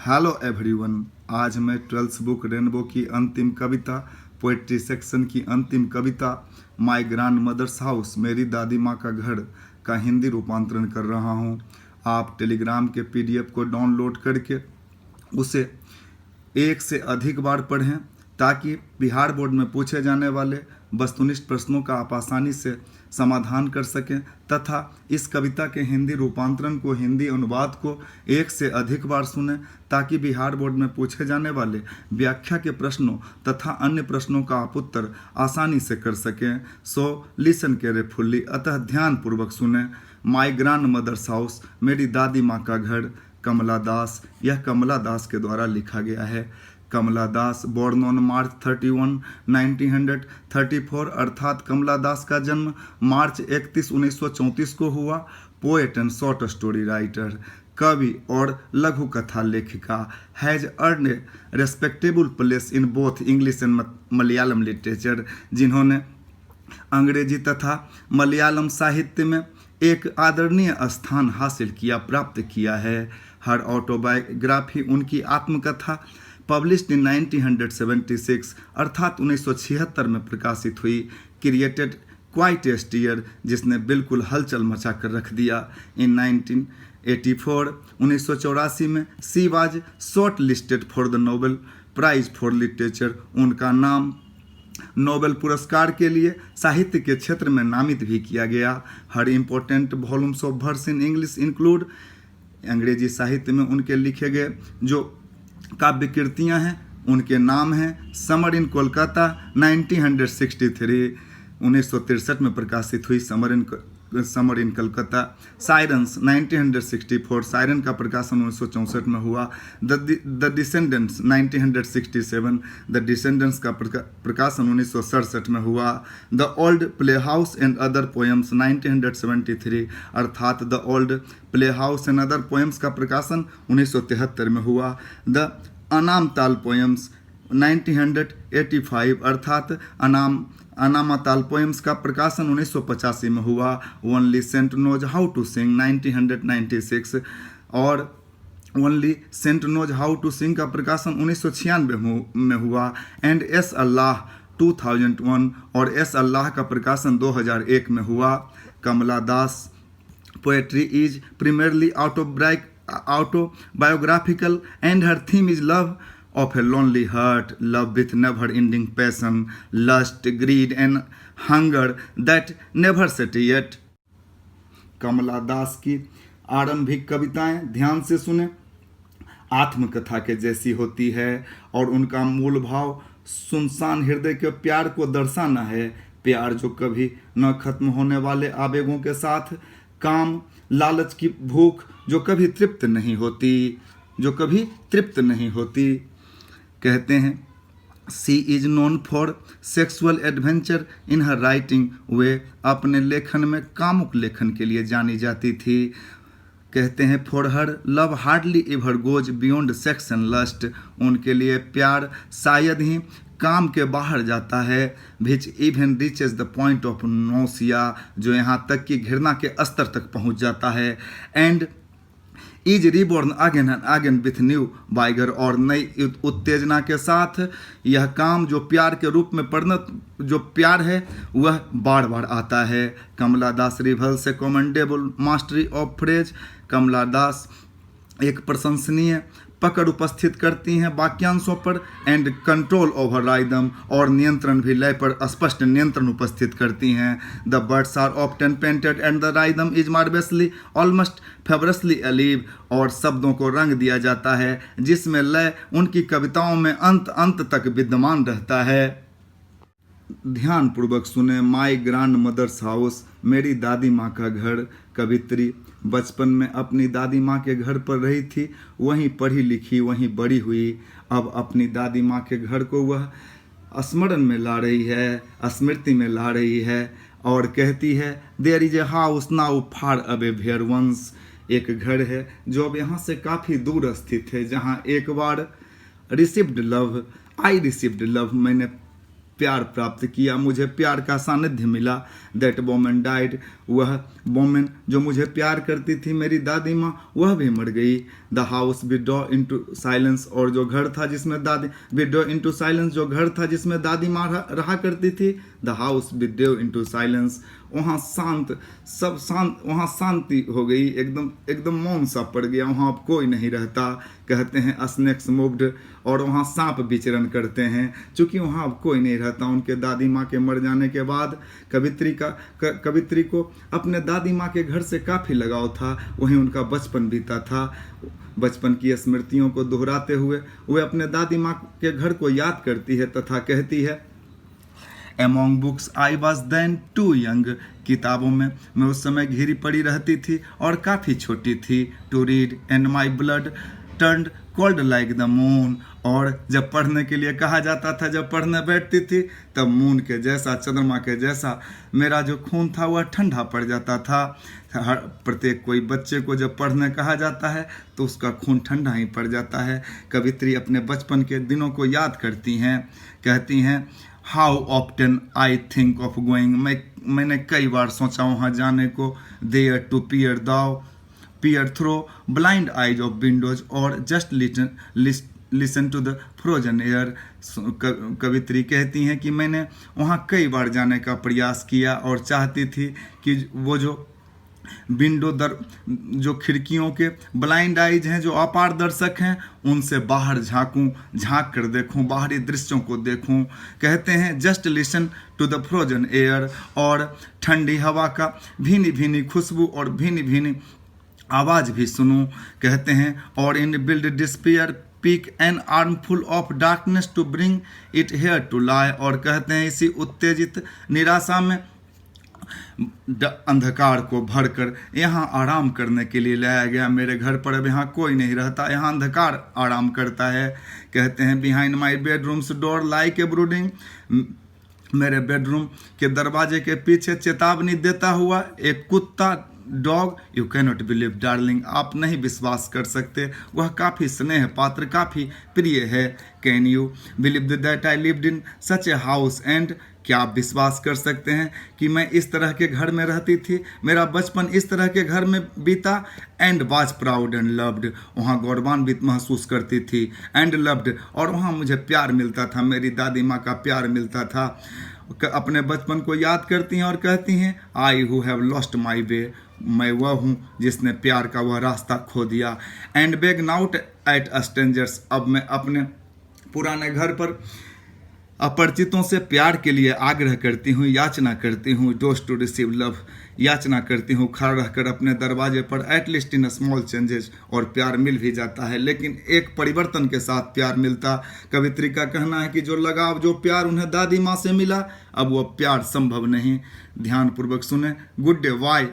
Hello everyone. आज मैं 12th book rainbow की अंतिम कविता, पोएट्री सेक्शन की अंतिम कविता माय ग्रैंड मदर्स हाउस, मेरी दादी माँ का घर का हिंदी रूपांतरण कर रहा हूँ। आप टेलीग्राम के पीडीएफ को डाउनलोड करके उसे एक से अधिक बार पढ़ें ताकि बिहार बोर्ड में पूछे जाने वाले वस्तुनिष्ठ प्रश्नों का आप आसानी से समाधान कर सकें तथा इस कविता के हिंदी रूपांतरण को, हिंदी अनुवाद को एक से अधिक बार सुनें ताकि बिहार बोर्ड में पूछे जाने वाले व्याख्या के प्रश्नों तथा अन्य प्रश्नों का आप उत्तर आसानी से कर सकें। सो लिसन केयरफुल्ली, अतः ध्यानपूर्वक सुनें। माय ग्रैंड मदर्स हाउस, मेरी दादी माँ का घर, कमला दास। यह कमला दास के द्वारा लिखा गया है। कमला दास बोर्न ऑन मार्च 31, 1934, अर्थात कमला दास का जन्म मार्च 31, 1934 को हुआ। Poet and short story writer, कवि और लघु कथा लेखिका। Has earn A respectable place in both English and Malayalam literature, जिन्होंने अंग्रेजी तथा मलयालम साहित्य में एक आदरणीय स्थान हासिल किया, प्राप्त किया है। हर ऑटोबायोग्राफी, उनकी आत्मकथा, पब्लिश्ड इन 1976, अर्थात 1976 में प्रकाशित हुई। क्रिएटेड क्वाइट ए स्टीयर, जिसने बिल्कुल हलचल मचा कर रख दिया। इन 1984, 1984 में she was shortlisted for the Nobel prize for literature, उनका नाम नोबेल पुरस्कार के लिए साहित्य के क्षेत्र में नामित भी किया गया। हर important volumes of verse in English include, अंग्रेजी साहित्य में उनके लिखे गए जो काव्य कृतियाँ हैं उनके नाम हैं समर इन कोलकाता 1963, 1963 में प्रकाशित हुई summer in Calcutta. Sirens 1964, siren का प्रकाशन 1964 में हुआ। द डिसेंडेंट्स 1967, द डिसेंडेंट्स का प्रकाशन 1967 में हुआ। The old play house and other poems 1973, अर्थात the old play house and other poems का प्रकाशन 1973 में हुआ। द अनामताल पोएम्स 1985, अर्थात अनामाताल पोएम्स का प्रकाशन 1985 में हुआ। Only saint knows how to sing 1996 और only saint knows how to sing का प्रकाशन 1996 में हुआ। एंड एस अल्लाह 2001 और एस अल्लाह का प्रकाशन 2001 में हुआ। Kamala Das poetry is primarily autobiographical and her theme is love of a lonely heart, love with never-ending passion, lust, greed and hunger that never satiate। कमला दास की आरंभिक कविताएं ध्यान से सुने, आत्मकथा के जैसी होती है और उनका मूल भाव सुनसान हृदय के प्यार को दर्शाना है। प्यार जो कभी न खत्म होने वाले आवेगों के साथ, काम, लालच की भूख जो कभी तृप्त नहीं होती, कहते हैं she is known for sexual adventure in her writing. वे अपने लेखन में कामुक लेखन के लिए जानी जाती थी। कहते हैं for her love hardly ever goes beyond sex and lust, उनके लिए प्यार शायद ही काम के बाहर जाता है। Which even reaches the point of nausea, जो यहाँ तक कि घृणा के स्तर तक पहुँच जाता है। And is reborn again and again with new vigour, और नई उत्तेजना के साथ यह काम जो प्यार के रूप में परिणत जो प्यार है वह बार बार आता है। कमला दास rivals A commendable mastery of phrase, कमला दास एक प्रशंसनीय पकड़ उपस्थित करती हैं वाक्यांशों पर। एंड कंट्रोल ओवर राइदम, और नियंत्रण भी लय पर स्पष्ट नियंत्रण उपस्थित करती हैं। The words are often painted and the rhythm is marvellously almost feverishly alive, और शब्दों को रंग दिया जाता है जिसमें लय उनकी कविताओं में अंत तक विद्यमान रहता है। ध्यानपूर्वक सुने। माय ग्रैंड मदर्स हाउस, मेरी दादी माँ का घर। कवित्री बचपन में अपनी दादी माँ के घर पर रही थी, वहीं पढ़ी लिखी, वहीं बड़ी हुई। अब अपनी दादी माँ के घर को वह स्मरण में ला रही है, स्मृति में ला रही है और कहती है there is a house now far away where once, एक घर है जो अब यहाँ से काफ़ी दूर स्थित है, जहाँ एक बार received love, I received love, मैंने प्यार प्राप्त किया, मुझे प्यार का सानिध्य मिला। दैट वोमेन डाइड, वह वोमेन जो मुझे प्यार करती थी, मेरी दादी माँ, वह भी मर गई। The house withdraw into silence, और जो घर था जिसमें दादी विड्रॉ इनटू साइलेंस, जो घर था जिसमें दादी माँ रहा करती थी। The house withdraw into silence, वहाँ शांत, सब शांत, वहाँ शांति हो गई, एकदम एकदम मौन सा पड़ गया, वहाँ अब कोई नहीं रहता। कहते हैं स्नेक्स मूव्ड, और वहाँ सांप विचरण करते हैं, चूँकि वहाँ अब कोई नहीं रहता। उनके दादी माँ के मर जाने के बाद कवित्री को अपने दादी माँ के घर से काफ़ी लगाव था, वहीं उनका बचपन बीता था। बचपन की स्मृतियों को दोहराते हुए वे अपने दादी माँ के घर को याद करती है तथा कहती है, Among books I was then too young, किताबों में मैं उस समय घिरी पड़ी रहती थी और काफ़ी छोटी थी। To read and my blood turned cold like the moon, और जब पढ़ने के लिए कहा जाता था, जब पढ़ने बैठती थी, तब मून के जैसा, चंद्रमा के जैसा मेरा जो खून था वह ठंडा पड़ जाता था। हर प्रत्येक कोई बच्चे को जब पढ़ने कहा जाता है तो उसका खून ठंडा ही पड़ जाता है। कवित्री अपने बचपन के दिनों को याद करती हैं, कहती हैं, how often I think of going, मैंने कई बार सोचा वहाँ जाने को। There to peer through blind eyes of windows, और just listen to the frozen air. कवित्री कहती हैं कि मैंने वहाँ कई बार जाने का प्रयास किया और चाहती थी कि वो जो जो खिड़कियों के ब्लाइंड आइज हैं, जो अपारदर्शक हैं, उनसे बाहर झांक कर देखूं, बाहरी दृश्यों को देखूं। कहते हैं just listen to the frozen air, और ठंडी हवा का भीनी भीनी खुशबू और भीनी भीनी आवाज़ भी सुनूं। कहते हैं, और in wild despair pick an armful of darkness to bring it here to lie, और कहते हैं इसी उत्तेजित निराशा में अंधकार को भरकर यहाँ आराम करने के लिए लाया गया। मेरे घर पर अब यहाँ कोई नहीं रहता, यहाँ अंधकार आराम करता है। कहते हैं, behind my bedrooms door like a brooding, मेरे बेडरूम के दरवाजे के पीछे चेतावनी देता हुआ एक कुत्ता, dog, you cannot believe darling, आप नहीं विश्वास कर सकते, वह काफ़ी स्नेह पात्र, काफ़ी प्रिय है। Can you believe that I lived in such a house and, क्या आप विश्वास कर सकते हैं कि मैं इस तरह के घर में रहती थी, मेरा बचपन इस तरह के घर में बीता। And was proud and loved, वहाँ गौरवान्वित महसूस करती थी। एंड लव्ड, और वहाँ मुझे प्यार मिलता था, मेरी दादी माँ का प्यार मिलता था। अपने बचपन को याद करती हैं और कहती हैं, I who have lost my way, मैं वह हूँ जिसने प्यार का वह रास्ता खो दिया। एंड बेग नाउट एट स्ट्रेंजर्स, अब मैं अपने पुराने घर पर अपरिचितों से प्यार के लिए आग्रह करती हूँ, याचना करती हूँ। डोज टू रिसीव लव, याचना करती हूँ खड़ा रहकर अपने दरवाजे पर। एटलीस्ट इन स्मॉल चेंजेस, और प्यार मिल भी जाता है, लेकिन एक परिवर्तन के साथ प्यार मिलता। कवित्री का कहना है कि जो लगाव, जो प्यार उन्हें दादी माँ से मिला, अब वो प्यार संभव नहीं। ध्यानपूर्वक सुने। Good day, Y